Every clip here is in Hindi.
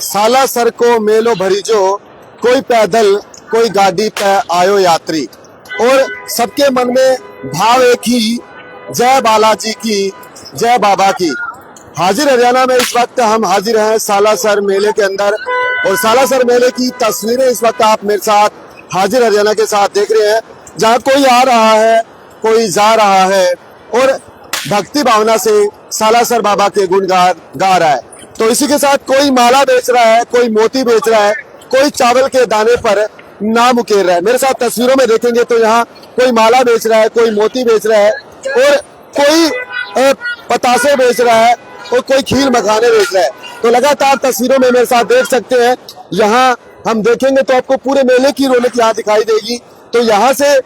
सालासर को मेलो भरीजो, कोई पैदल कोई गाड़ी पे आयो यात्री। और सबके मन में भाव एक ही, जय बालाजी की, जय बाबा की। हाजिर हरियाणा में इस वक्त हम हाजिर हैं सालासर मेले के अंदर, और सालासर मेले की तस्वीरें इस वक्त आप मेरे साथ हाजिर हरियाणा के साथ देख रहे हैं, जहां कोई आ रहा है, कोई जा रहा है और भक्ति भावना से सालासर बाबा के गुण गा रहा है। तो इसी के साथ कोई माला बेच रहा है, कोई मोती बेच रहा है, कोई चावल के दाने पर नाम उकेर रहा है। मेरे साथ तस्वीरों में देखेंगे तो यहाँ कोई माला बेच रहा है, कोई मोती बेच रहा है और कोई पतासे बेच रहा है और कोई खीर मखाने बेच रहा है। तो लगातार तस्वीरों में मेरे साथ देख सकते हैं, यहाँ हम देखेंगे तो आपको पूरे मेले की रौनक यहाँ दिखाई देगी। तो यहाँ से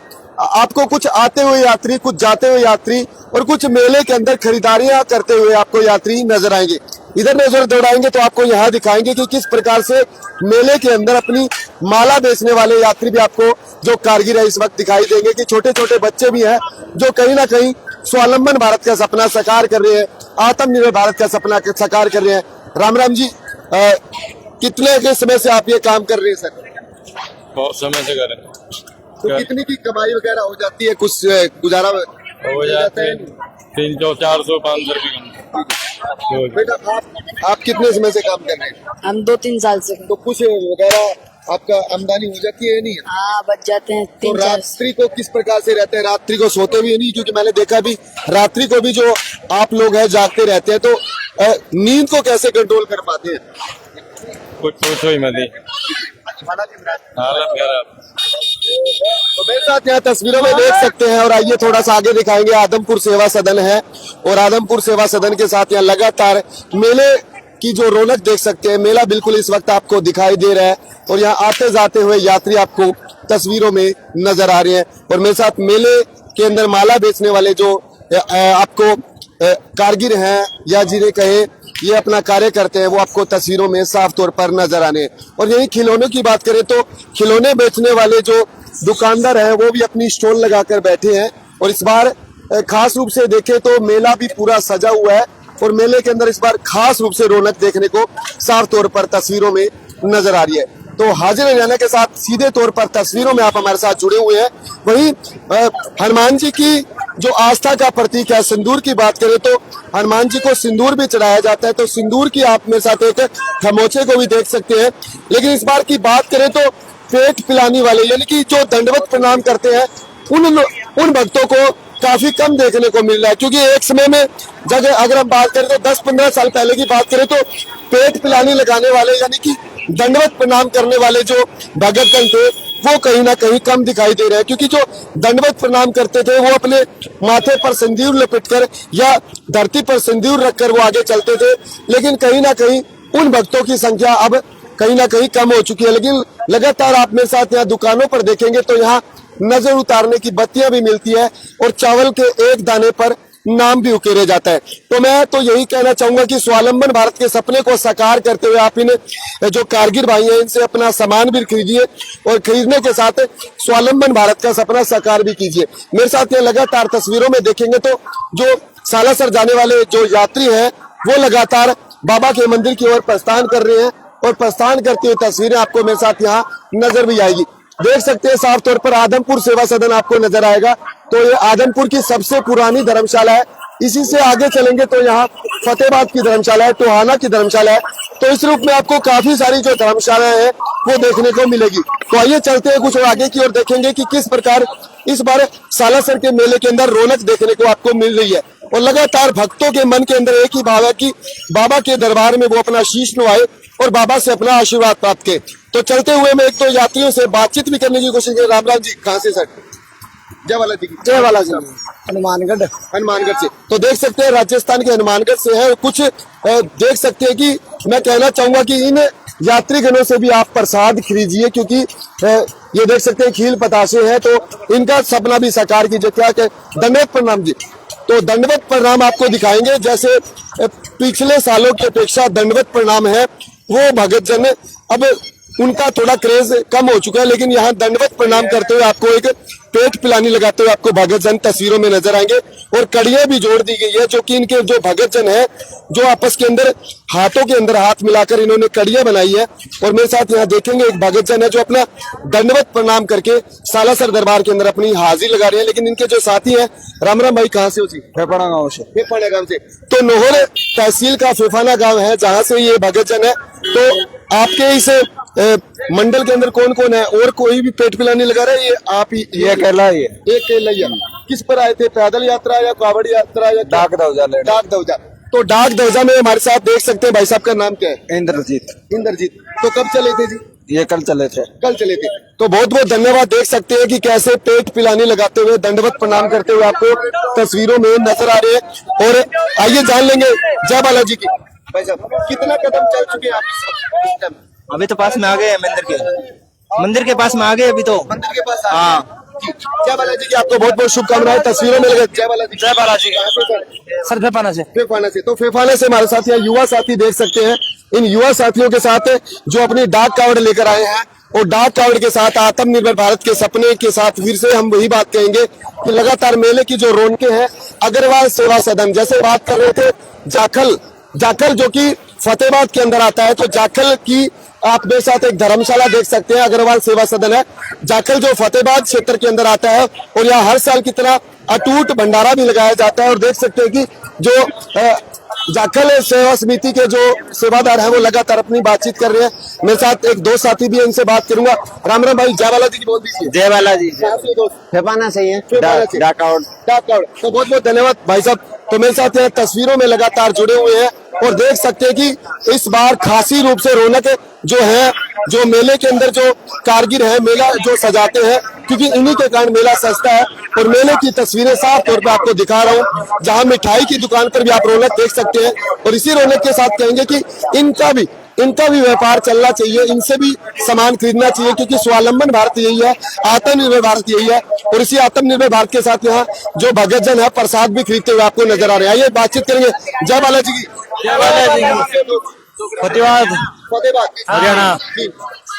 आपको कुछ आते हुए यात्री, कुछ जाते हुए यात्री और कुछ मेले के अंदर खरीदारियां करते हुए आपको यात्री नजर आएंगे। इधर नजर दौड़ाएंगे तो आपको यहाँ दिखाएंगे कि किस प्रकार से मेले के अंदर अपनी माला बेचने वाले यात्री भी आपको जो कारीगर है इस वक्त दिखाई देंगे, कि छोटे छोटे बच्चे भी हैं जो कहीं ना कहीं स्वावलंबन भारत का सपना साकार कर रहे हैं, आत्मनिर्भर भारत का सपना साकार कर रहे हैं। राम राम जी, कितने के समय से आप ये काम कर रहे हैं सर? बहुत समय से कर रहे हैं। तो कितनी की कमाई वगैरह हो जाती है, कुछ गुजारा हो जाते हैं 300, 400, 500 रुपये। बेटा आप कितने समय से काम कर रहे हैं? हम 2-3 साल से। तो कुछ वगैरह आपका आमदनी हो जाती है नहीं? हाँ, बच जाते हैं। तो 3-4 रात्रि को किस प्रकार से रहते हैं? रात्रि को सोते भी नहीं? क्योंकि मैंने देखा भी रात्रि को भी जो आप लोग हैं जागते रहते हैं, तो नींद को कैसे कंट्रोल कर पाते हैं? कुछ पूछो ही मत। हालत खराब। तो मेरे साथ यहाँ तस्वीरों में देख सकते हैं, और आइए थोड़ा सा आगे दिखाएंगे। आदमपुर सेवा सदन है और आदमपुर सेवा सदन के साथ यहाँ लगातार मेले की जो रौनक देख सकते हैं, मेला बिल्कुल इस वक्त आपको दिखाई दे रहा है और यहाँ आते जाते हुए यात्री आपको तस्वीरों में नजर आ रहे हैं। और मेरे साथ मेले के अंदर माला बेचने वाले जो आपको कारीगर हैं या जिन्हें कहे ये अपना कार्य करते हैं, वो आपको तस्वीरों में साफ तौर पर नजर आने। और यही खिलौनों की बात करें तो खिलौने बेचने वाले जो दुकानदार हैं वो भी अपनी स्टॉल लगाकर बैठे हैं। और इस बार खास रूप से देखें तो मेला भी पूरा सजा हुआ है और मेले के अंदर इस बार खास रूप से रौनक देखने को साफ तौर पर तस्वीरों में नजर आ रही है। तो हाजिर हरियाणा के साथ सीधे तौर पर तस्वीरों में आप हमारे साथ जुड़े हुए हैं। वहीं हनुमान जी की जो आस्था का प्रतीक है, सिंदूर की बात करें तो हनुमान जी को सिंदूर भी चढ़ाया जाता है। तो सिंदूर की आप मेरे साथ एक खमोचे को भी देख सकते हैं। लेकिन इस बार की बात करें तो पेट पिलाने वाले यानी कि जो दंडवत प्रणाम करते हैं उन भक्तों को काफी कम देखने को मिल रहा है। क्योंकि एक समय में जगह अगर हम बात करें तो 10-15 साल पहले की बात करें तो पेट पिलानी लगाने वाले यानी कि दंडवत प्रणाम करने वाले जो भगतगण थे वो कहीं ना कहीं कम दिखाई दे रहे हैं। क्योंकि जो दंडवत प्रणाम करते थे वो अपने माथे पर सिंदूर लपेटकर या धरती पर सिंदूर रखकर वो आगे चलते थे। लेकिन कहीं ना कहीं उन भक्तों की संख्या अब कहीं ना कहीं कम हो चुकी है। लेकिन लगातार आप मेरे साथ यहाँ दुकानों पर देखेंगे तो यहाँ नजर उतारने की बत्तियां भी मिलती है और चावल के एक दाने पर नाम भी उकेरे जाता है। तो मैं तो यही कहना चाहूंगा कि स्वावलंबन भारत के सपने को साकार करते हुए आप इन जो कारीगर भाई हैं इनसे अपना सामान भी खरीदिए और खरीदने के साथ स्वावलंबन भारत का सपना साकार भी कीजिए। मेरे साथ ये लगातार तस्वीरों में देखेंगे तो जो सालासर जाने वाले जो यात्री हैं वो लगातार बाबा के मंदिर की ओर प्रस्थान कर रहे हैं और प्रस्थान करते हुए तस्वीरें आपको मेरे साथ यहाँ नजर भी आएगी। देख सकते हैं साफ तौर पर आदमपुर सेवा सदन आपको नजर आएगा। तो ये आदमपुर की सबसे पुरानी धर्मशाला है। इसी से आगे चलेंगे तो यहाँ फतेहाबाद की धर्मशाला है, टोहाना की धर्मशाला है। तो इस रूप में आपको काफी सारी जो धर्मशालाएं हैं वो देखने को मिलेगी। तो आइए चलते हैं कुछ और आगे की ओर, देखेंगे कि किस प्रकार इस बार सालासर के मेले के अंदर रौनक देखने को आपको मिल रही है। और लगातार भक्तों के मन के अंदर एक ही भाव है कि बाबा के दरबार में वो अपना शीश नवाए और बाबा से अपना आशीर्वाद प्राप्त के। तो चलते हुए मैं एक तो यात्रियों से बातचीत भी करने की कोशिश की। राम राम जी, कहाँ से सर? जय बालाजी। जय बालाजी। हनुमानगढ़ से। तो देख सकते हैं राजस्थान के हनुमानगढ़ से है। कुछ देख सकते हैं कि मैं कहना चाहूंगा कि इन यात्रीगणों से भी आप प्रसाद खरीदिए, क्योंकि ये देख सकते हैं खील पतासे हैं। तो इनका सपना भी साकार कीजिए। क्या दंडवत प्रणाम जी। तो दंडवत प्रणाम आपको दिखाएंगे। जैसे पिछले सालों की अपेक्षा दंडवत प्रणाम है वो भगत जन अब उनका थोड़ा क्रेज कम हो चुका है, लेकिन यहाँ दंडवत प्रणाम करते हुए आपको एक पेट पिलानी लगाते हुए आपको भगत जन तस्वीरों में नजर आएंगे और कड़ियां भी जोड़ दी गई है, जो कि इनके जो भगत जन है जो आपस के अंदर हाथों के अंदर हाथ मिलाकर इन्होंने कड़ियां बनाई है। और मेरे साथ यहाँ देखेंगे एक भगत जन है जो अपना दंडवत प्रणाम करके सालासर दरबार के अंदर अपनी हाजिरी लगा रहे हैं। लेकिन इनके जो साथी हैं, राम राम भाई, कहाँ से हो जी? फेफाना गाँव से। फेफाना गांव से। तो नोहर तहसील का फेफाना गांव है जहां से ये भगत जन है। तो आपके इस मंडल के अंदर कौन कौन है और कोई भी पेट पिलानी लगा रहा है? ये आप ही? ये अकेला ही है। एक अकेला ही है। किस पर आए थे? पैदल यात्रा या कावड़ यात्रा या डाक दौजा लेने। डाक दौजा। तो डाक दौजा में हमारे साथ देख सकते हैं भाई साहब का नाम क्या है? इंद्रजीत। इंद्रजीत। तो कब चले थे जी? ये कल चले थे। कल चले थे। तो बहुत बहुत धन्यवाद। देख सकते हैं कि कैसे पेट पिलानी लगाते हुए दंडवत प्रणाम करते हुए आपको तस्वीरों में नजर आ रहे हैं। और आइए जान लेंगे जय बालाजी की। भाई साहब कितना कदम चल चुके हैं आप इस टाइम? अभी तो पास में आ गए मंदिर के पास में आ गए अभी तो। मंदिर के पास? हाँ। जय बालाजी की आपको बहुत बहुत शुभकामनाएं। तस्वीरों में लगे। जय बालाजी। जय बालाजी। सर फेफाना से। फेफाना से। तो फेफाना से हमारे साथ यहाँ युवा साथी देख सकते हैं। इन युवा साथियों के साथ जो अपनी डाक कावड़ लेकर आए हैं और डाक कावड़ के साथ आत्मनिर्भर भारत के सपने के साथ फिर से हम वही बात कहेंगे कि लगातार मेले की जो रौनकें हैं, अग्रवाल सेवा सदन जैसे बात कर रहे थे, जाखल जो कि फतेहाबाद के अंदर आता है, तो जाखल की आप मेरे साथ एक धर्मशाला देख सकते हैं। अग्रवाल सेवा सदन है जाखल जो फतेहाबाद क्षेत्र के अंदर आता है और यहाँ हर साल की तरह अटूट भंडारा भी लगाया जाता है। और देख सकते हैं कि जो जाखल सेवा समिति के जो सेवादार है वो लगातार अपनी बातचीत कर रहे हैं। मेरे साथ एक दो साथी भी है, इनसे बात करूंगा। राम राम भाई, जय बालाजी की बोल दीजिए। जय बालाजी। फेफाना से ही है। डाक कावड़। तो बहुत बहुत धन्यवाद भाई साहब। तो मेरे साथ यहाँ तस्वीरों में लगातार जुड़े हुए हैं और देख सकते हैं कि इस बार खासी रूप से रौनक जो है, जो मेले के अंदर जो कारीगर है मेला जो सजाते हैं, क्योंकि इन्हीं के कारण मेला सजता है। और मेले की तस्वीरें साफ तौर पर आपको दिखा रहा हूँ, जहाँ मिठाई की दुकान पर भी आप रौनक देख सकते हैं। और इसी रौनक के साथ कहेंगे कि इनका भी व्यापार चलना चाहिए, इनसे भी सामान खरीदना चाहिए, क्योंकि स्वावलंबन भारत यही है, आत्मनिर्भर भारत यही है। और इसी आत्मनिर्भर भारत के साथ यहाँ जो भगत जन है प्रसाद भी खरीदते हुए आपको नजर आ रहे हैं। आइए बातचीत करेंगे। जय बालाजी की। जय बालाजी। फतेहाबाद हरियाणा।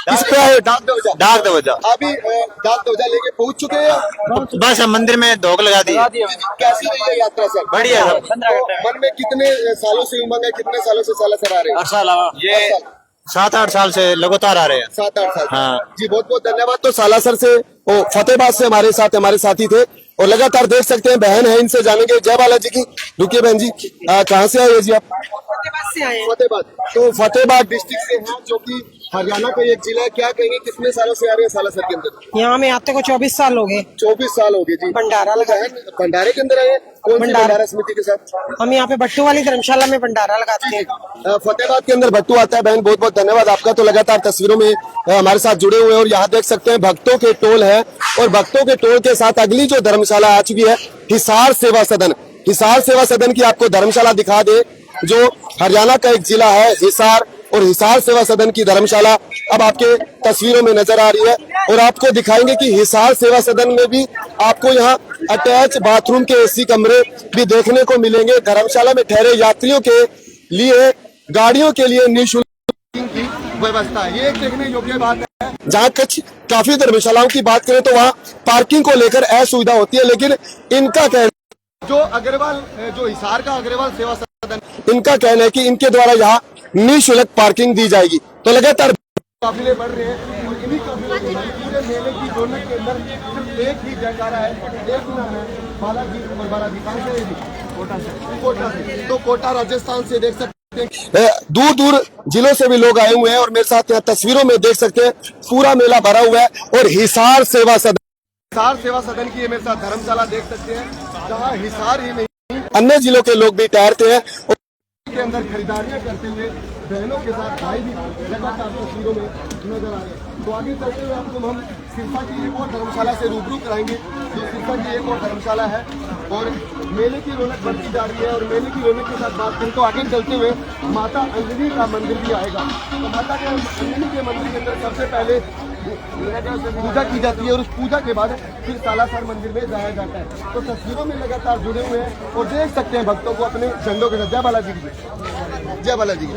किस पे आए? डाक दौजा। डाक दौजा। अभी डाक दौजा लेके पहुंच चुके हैं? बस हम मंदिर में धोख लगा दी। कैसी रही है यात्रा सर? बढ़िया। मन में कितने सालों से उमंग है, कितने सालों से सालासर आ रहे हैं? हर साल ये 7-8 साल से लगातार आ रहे हैं। 7-8 साल। हाँ। जी बहुत बहुत धन्यवाद। तो सालासर से फतेहाबाद से हमारे साथी थे और लगातार देख सकते हैं बहन है, इनसे जानेंगे। जय बालाजी की। रुकिए बहन जी, कहाँ से आए जी आप? फतेहाबाद से आए। फतेहाबाद। तो फतेहाबाद डिस्ट्रिक्ट से हैं, जो कि हरियाणा का एक जिला है। क्या कहेंगे कितने सालों से आ रहे हैं सालासर के अंदर? यहाँ में आते को 24 साल हो गए। 24 साल हो गए जी। भंडारा लगा। भंडारे के अंदर आए? कौन सी भंडारा समिति के साथ? हम यहाँ पे भट्टू वाली धर्मशाला में भंडारा लगाते हैं। फतेहाबाद के अंदर भट्टू आता है। बहन बहुत बहुत धन्यवाद आपका। तो लगातार तस्वीरों में हमारे साथ जुड़े हुए हैं और यहाँ देख सकते हैं भक्तों के टोल है और भक्तों के टोल के साथ अगली जो धर्मशाला आ चुकी है हिसार सेवा सदन। हिसार सेवा सदन की आपको धर्मशाला दिखा दे, जो हरियाणा का एक जिला है हिसार, और हिसार सेवा सदन की धर्मशाला अब आपके तस्वीरों में नजर आ रही है। और आपको दिखाएंगे कि हिसार सेवा सदन में भी आपको यहाँ अटैच बाथरूम के एसी कमरे भी देखने को मिलेंगे। धर्मशाला में ठहरे यात्रियों के लिए गाड़ियों के लिए निःशुल्क की व्यवस्था, ये एक देखने योग्य बात है। जहाँ काफी धर्मशालाओं की बात करें तो वहाँ पार्किंग को लेकर असुविधा होती है, लेकिन इनका कहना जो अग्रवाल जो हिसार का अग्रवाल सेवा सदन, इनका कहना है कि इनके द्वारा यहाँ निःशुल्क पार्किंग दी जाएगी। तो लगातार काफिले बढ़ रहे हैं और इन्हीं काफिले के पूरे मेले की रौनक के अंदर सिर्फ एक ही जयकारा है, एक ही नाम है बालाजी। और बालाजी कहाँ से है? कोटा से। तो कोटा राजस्थान से देख सकते हैं, दूर दूर जिलों से भी लोग आए हुए हैं और मेरे साथ यहाँ तस्वीरों में देख सकते हैं पूरा मेला भरा हुआ है। और हिसार सेवा सदन की मेरे साथ धर्मशाला देख सकते हैं, जहाँ हिसार ही नहीं अन्य जिलों के लोग भी ठहरते हैं और के अंदर खरीदारियां करते हुए बहनों के साथ भाई भी लगातार तस्वीरों में नजर आ रहे हैं। तो आगे चलते हुए आपको हम सिरसा की एक और धर्मशाला से रूबरू कराएंगे, जो सिरसा की एक और धर्मशाला है और मेले की रौनक बढ़ती जा रही है। और मेले की रौनक के साथ बात करें तो आगे चलते हुए माता अंजनी का मंदिर भी आएगा। तो माता के अंजनी के मंदिर के अंदर सबसे पहले पूजा की जाती है और उस पूजा के बाद फिर सालासर मंदिर में जाया जाता है। तो तस्वीरों में लगातार जुड़े हुए हैं और देख सकते हैं भक्तों को अपने झंडों के साथ। जय बालाजी की। जय बालाजी की।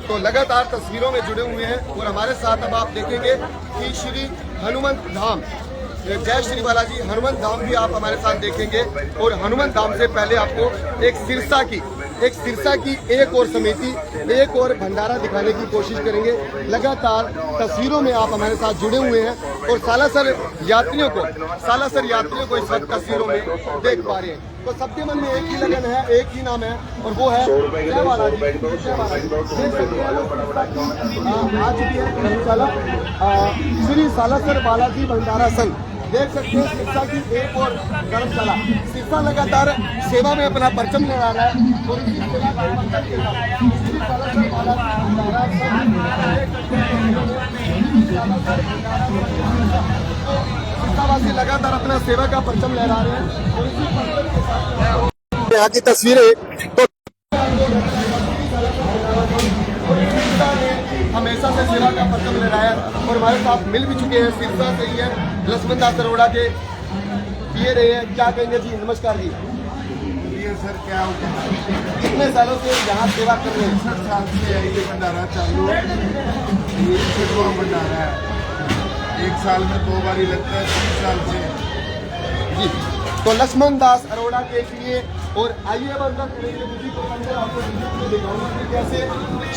तो लगातार तस्वीरों में जुड़े हुए हैं और हमारे साथ अब आप देखेंगे कि श्री हनुमंत धाम जय श्री बालाजी हनुमान धाम भी आप हमारे साथ देखेंगे। और हनुमान धाम से पहले आपको एक सिरसा की एक और समिति, एक और भंडारा दिखाने की कोशिश करेंगे। लगातार तस्वीरों में आप हमारे साथ जुड़े हुए हैं और सालासर यात्रियों को इस वक्त तस्वीरों में देख पा रहे हैं। तो सबके मन में एक ही लगन है, एक ही नाम है और वो है जय बालाजी। जय बालाजी देख सकते हैं लोग आज भी है धर्मशाला श्री सालासर बालाजी भंडारा संघ। देख सकते हैं सिरसा की एक और धर्मशाला। सिरसा लगातार सेवा में अपना परचम लहरा रहा है और इसी सेवा का परचम के साथ श्री सालासर बालाजी भंडारा सिरसावासी लगातार अपना सेवा का परचम लहरा रहे हैं और इसी परचम के साथ यहाँ की तस्वीरें तो हमेशा से सेवा का परचम लहराया और हमारे साथ मिल भी चुके हैं। सिरसा से ही है लक्ष्मण दास अरोड़ा के पिए रहे हैं। क्या कहेंगे जी? नमस्कार जी। सर क्या होता है? कितने सालों से यहाँ सेवा कर रहे हैं? 60 साल से ये भंडारा चालू है। ये छठवां भंडारा है। एक साल में 2 बार ही लगता है 30 साल से जी। तो लक्ष्मण दास अरोड़ा के लिए और आइए अब अंदर करेंगे उसी को अंदर आपको दिखाऊंगा कि कैसे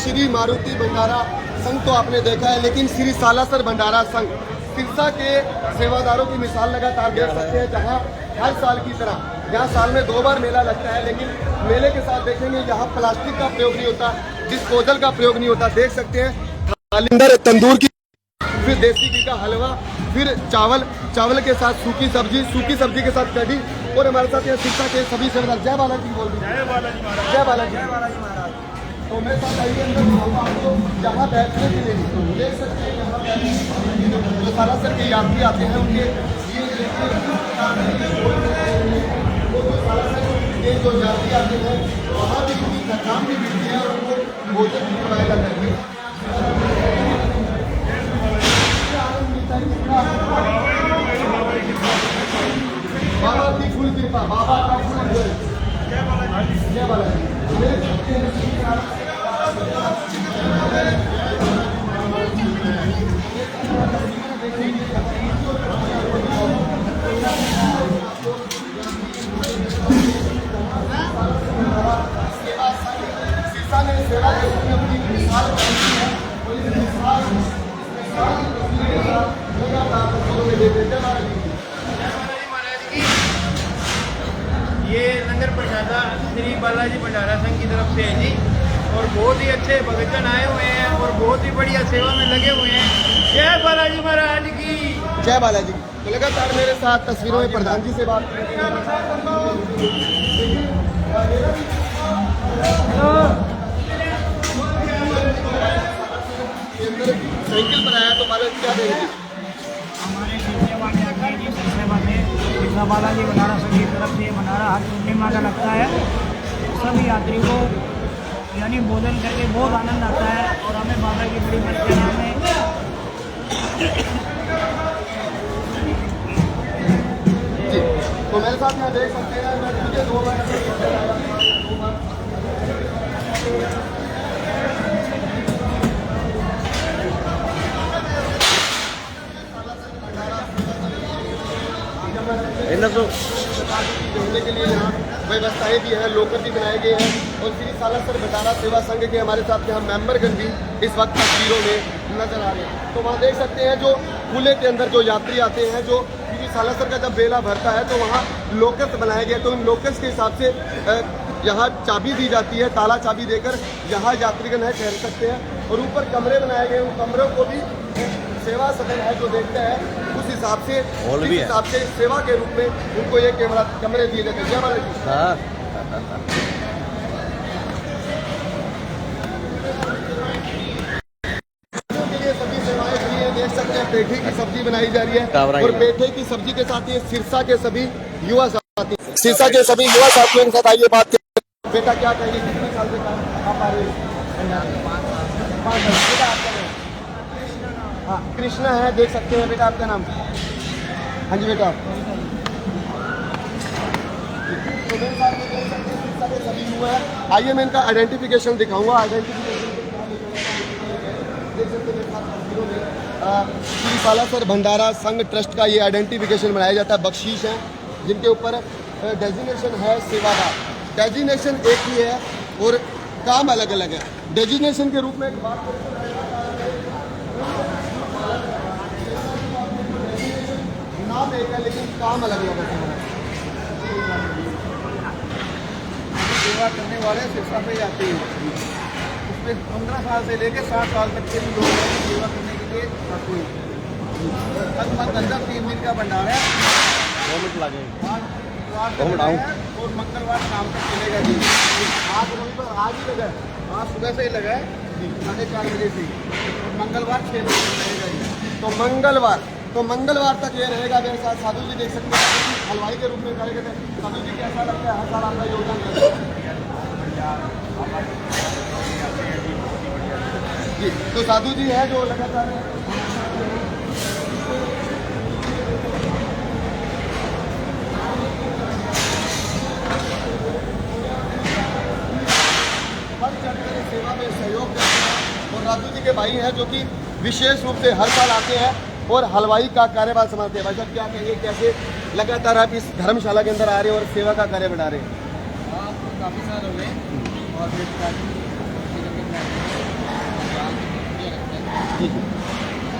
श्री मारुति भंडारा संघ तो आपने देखा है, लेकिन श्री सालासर भंडारा संघ सिरसा के सेवादारों की मिसाल लगातार देख सकते हैं। जहां हर साल की तरह यहाँ साल में 2 बार मेला लगता है, लेकिन मेले के साथ देखेंगे यहाँ प्लास्टिक का प्रयोग नहीं होता, डिस्पोजल का प्रयोग नहीं होता। देख सकते हैं थाली तंदूर की, फिर देसी घी का हलवा, फिर चावल के साथ सूखी सब्जी के साथ कढ़ी। और हमारे साथ यहाँ सिरसा के सभी सेवादार जय बालाजी बोल रहे हैं। जय बालाजी महाराज। तो मेरे साथ आइए अंदर आपको जहाँ बैठने के लिए देख सकते हैं यहाँ जो सालासर के यात्री आते हैं उनके ये जो यात्री आते हैं वहाँ भी उनकी थकान भी मिलती है और उनको भोजन भी करवाया जाता है। बाबा की फुल कृपा, बाबा का फुल जय बालाजी। सिरसा ने सेवा के रूप में अपनी मिसाल बनाई है और इस मिसाल लगातार लोगों में देते हैं। ये लंगर प्रसादा श्री बालाजी भंडारा संघ की तरफ से है जी। और बहुत ही अच्छे भक्तजन आए हुए हैं और बहुत ही बढ़िया सेवा में लगे हुए हैं। जय बालाजी महाराज की जय बालाजी। तो लगातार मेरे साथ तस्वीरों में प्रधान जी से बात करें। साइकिल पर आया तो बालाजी क्या देंगे? हमारे सिरसा बालाजी भंडारा संघ की तरफ से भंडारा हर पूर्णिमा का लगता है। सभी यात्री को यानी भोजन करके बहुत आनंद आता है और हमें बाबा की बड़ी मर्यादा में जी। तो मेरे साथ यहाँ देख सकते हैं मैं मुझे 2 बार रहने के लिए यहाँ व्यवस्थाएं भी हैं, लोकर भी बनाए गए हैं और श्री सालासर भंडारा सेवा संघ के हमारे साथ यहाँ मेंबरगण भी इस वक्त तस्वीरों में नजर आ रहे हैं। तो वहाँ देख सकते हैं जो खुले के अंदर जो यात्री आते हैं, जो श्री सालासर का जब बेला भरता है तो वहाँ लोकर्स बनाए गए। तो इन लोकर्स के हिसाब से यहाँ चाबी दी जाती है, ताला चाबी देकर यहाँ यात्रीगण है ठहर सकते हैं। और ऊपर कमरे बनाए गए, उन कमरों को भी सेवा सदन है जो देखते हैं उस हिसाब से सेवा के रूप में उनको ये कमरे दिए जाते हैं। जय बालाजी। के लिए सभी सेवाएं फ्री हैं। देख सकते हैं पेठे की सब्जी बनाई जा रही है और पेठे की सब्जी के साथ ये सिरसा के सभी युवा साथी के साथ आइए बात करें। बेटा क्या कहेंगे, कितने साल से आप आ रहे हैं? 5 साल। बेटा आपका नाम? हाँ कृष्णा है, देख सकते हैं। बेटा आपका नाम? हाँ जी बेटा। तो मेरे साथ में देख सकते हैं सिरसा के सभी युवा है। आइए मैं इनका आइडेंटिफिकेशन दिखाऊंगा। आइडेंटिफिकेशन देख सकते हैं मेरे साथ तस्वीरों में श्री सालासर भंडारा संघ ट्रस्ट का ये आइडेंटिफिकेशन बनाया जाता है। बख्शीश है जिनके ऊपर डेजिग्नेशन है सेवाभाव। डेजिग्नेशन एक ही है और काम अलग अलग है। डेजिग्नेशन के रूप में एक बात नाम एक है लेकिन काम अलग अलग है। सेवा करने वाले शिक्षा पे जाते हैं, उसमें 15 साल से लेकर 60 साल तक के भी लोग हैं सेवा करने के लिए। लगभग 3 दिन का भंडारा है और मंगलवार शाम तक चलेगा जी। आज रविवार आज ही लगा है, आज सुबह से ही लगा है 4:30 बजे से, और मंगलवार 6 बजे तक रहेगा जी। तो मंगलवार तक ये रहेगा। मेरे साथ साधु जी देख सकते हैं हलवाई के रूप में कार्य करते हैं। साधु जी कैसा लगता है हर साल आपका योगदान देते हैं जी। तो साधु जी है जो लगातार सेवा में सहयोग करते हैं और राजू जी के भाई हैं जो कि विशेष रूप से हर साल आते हैं और हलवाई का कार्यभार संभालते हैं। भाई साहब क्या कहेंगे, कैसे लगातार आप इस धर्मशाला के अंदर आ रहे हैं और सेवा का कार्य बढ़ा रहे हैं? काफ़ी साल हो गए और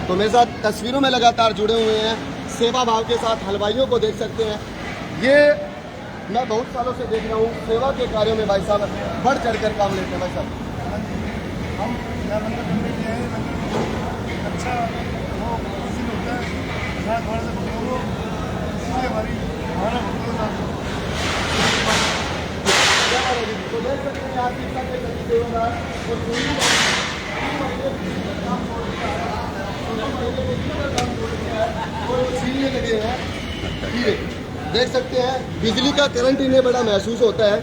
तो मेरे साथ तस्वीरों में लगातार जुड़े हुए हैं, सेवा भाव के साथ हलवाइयों को देख सकते हैं। ये मैं बहुत सालों से देख रहा हूँ सेवा के कार्यों में भाई साहब बढ़ चढ़ कर काम लेते हैं। भाई साहब हम अच्छा वो खुशी होता है हमारी हमारा तो देख सकते हैं आप शिक्षा के सभी सेवादार और छीनने लगे हैं। देख सकते हैं बिजली का करंट इन्हें बड़ा महसूस होता है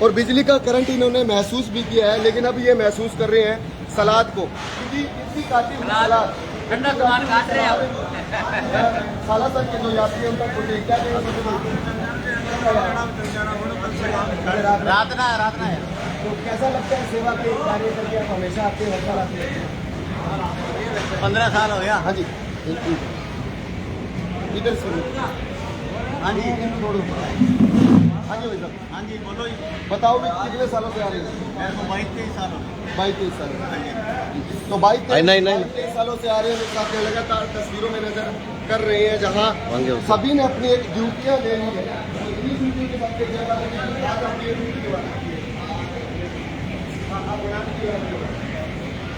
और बिजली का करंट इन्होंने महसूस भी किया है, लेकिन अब ये महसूस कर रहे हैं सलाद को, क्योंकि इसी काटी हुई सलाद ठंडा सामान काट रहे हैं। सालासर के जो यात्री हैं उनका कुछ क्या रात ना है। तो कैसा लगता है सेवा के कार्य करके? आप हमेशा आते हैं, हर साल आते हैं? 15 साल हो गया। हाँ जी, इधर से हाँ जी छोड़ो। हाँ जी भाई साहब, हाँ जी बोलो जी। बताओ भी कितने सालों से आ रहे हैं? मेरे को 22-23 साल हो गए। 22-23 साल। तो 22-23 सालों से आ रहे हैं। साथ में लगातार तस्वीरों में नजर कर रहे हैं जहाँ सभी ने अपनी एक ड्यूटियाँ ले ली है।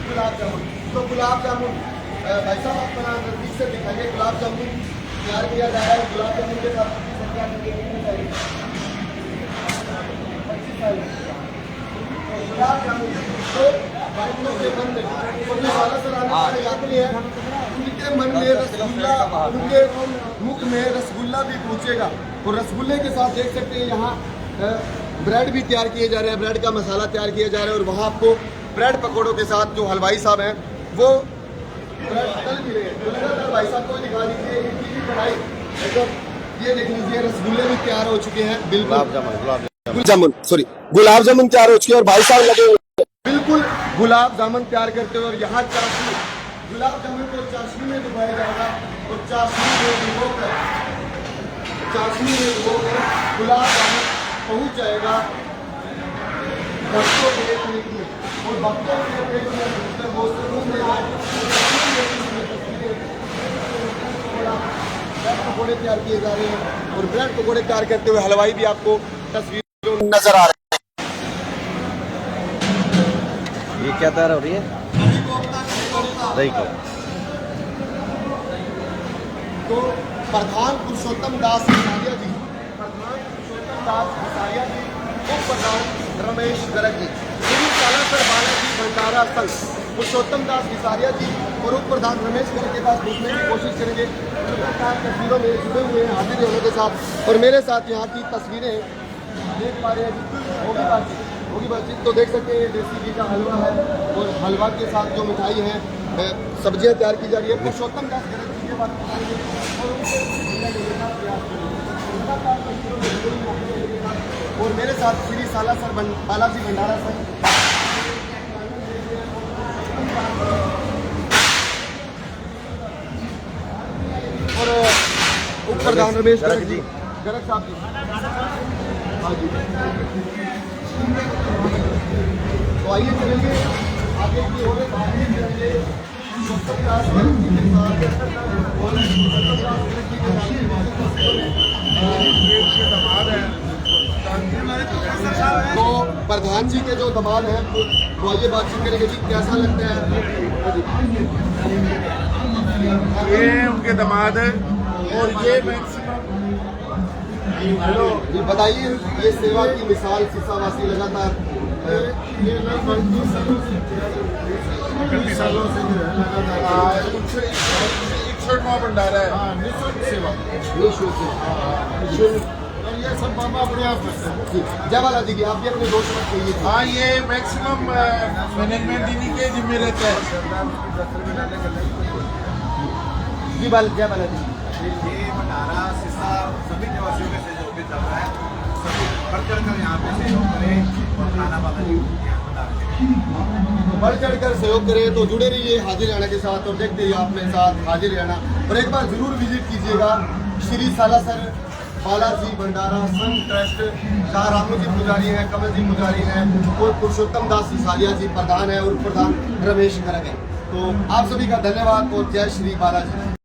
गुलाब जामुन, तो गुलाब जामुन भाई साहब अपना नजदीक से दिखाइए। गुलाब जामुन तैयार किया जा रहा है। गुलाब जामुन के साथ गुलाब जामुन तो बाइकों के मन में और जो सालासर आने वाले यात्री हैं उनके मन में रसगुल्ला, उनके मुख में रसगुल्ला भी पहुँचेगा। और रसगुल्ले के साथ देख सकते हैं यहाँ ब्रेड भी तैयार किए जा रहे हैं, ब्रेड का मसाला तैयार किया जा रहा है। और वहाँ आपको ब्रेड पकौड़ों के साथ जो हलवाई साहब हैं वो ब्रेड तल भी रहे हैं। तो लगातार भाई साहब को दिखा दीजिए इनकी भी कढ़ाई, ये देख लीजिए रसगुल्ले भी तैयार हो चुके हैं। बिल्कुल गुलाब जामुन तैयार हो चुके हैं और भाई साहब लगे हुए बिल्कुल गुलाब जामुन तैयार करते हुए। और यहाँ चाशनी, गुलाब जामुन को चाशनी में डुबाया जाएगा और चाशनी में डुबोकर गुलाब जामुन पहुँच जाएगा भक्तों के पेट में। और भक्तों के पेट में वो सुकून ब्रेड पकौड़े तैयार किए जा रहे हैं और ब्रेड पकौड़े तैयार करते हुए हलवाई भी आपको तस्वीरों में नजर आ रहे हैं। ये क्या तैयार हो रही है? दही को। तो प्रधान पुरुषोत्तम दास हिसारिया जी, उप प्रधान रमेश गर्ग जी, श्री सालासर बालाजी भंडारा संघ पुरुषोत्तम दास हिसारिया जी और उप प्रधान रमेश गर्ग के पास पूछने की कोशिश करेंगे। तस्वीरों में जुड़े हुए हैं हाजिर होने के साथ और मेरे साथ यहाँ की तस्वीरें देख पा रहे हैं। होगी बातचीत तो देख सकते हैं देसी घी का हलवा है और हलवा के साथ जो मिठाई है, सब्जियां तैयार की जा रही है। पुरुषोत्तम दास गर्ग जी के बात और मेरे साथ श्री सालासर बालाजी भंडारा संघ प्रधान रमेश गर्ग जी, गर्ग साहब जी। हाँ जी। तो आइए चलेंगे आगे की ओर, आगे चलेंगे। तो प्रधान जी के जो दमाद हैं वो आइए बातचीत करेंगे जी, कैसा लगता है? ये उनके दामाद है और ये मैक्सिमम जी बताइए, ये सेवा की मिसाल सीसावासी लगातार ये लगभग 31 सालों से जो है लगातार 61वां भंडारा है। हाँ, निःशुल्क सेवा, निःशुल्क सेवा। और ये सब बाबा अपने आप करते हैं। जी, जय बालाजी की, आप भी अपने दोस्त मत कहिए। हाँ, ये मैक्सिमम मैनेजमेंट इन्हीं के जिम्मे रहता है। जी बाल, जय बालाजी। ये भंडारा सिरसा सभी निवासियों के सहयोग से चल रहा है। सभी बढ़ चढ़ कर यहाँ पे सहयोग करें और खाना बालाजी बढ़ चढ़कर सहयोग करें तो जुड़े रहिए हाजिर हरियाणा के साथ और देखते रहिए अपने साथ हाजिर हरियाणा। और एक बार जरूर विजिट कीजिएगा श्री सालासर बालाजी भंडारा संघ ट्रस्ट, जहाँ रामू जी पुजारी हैं, कमल जी पुजारी हैं और पुरुषोत्तम दास सिसारिया जी प्रधान है और प्रधान रमेश गर्ग है। तो आप सभी का धन्यवाद और जय श्री बालाजी।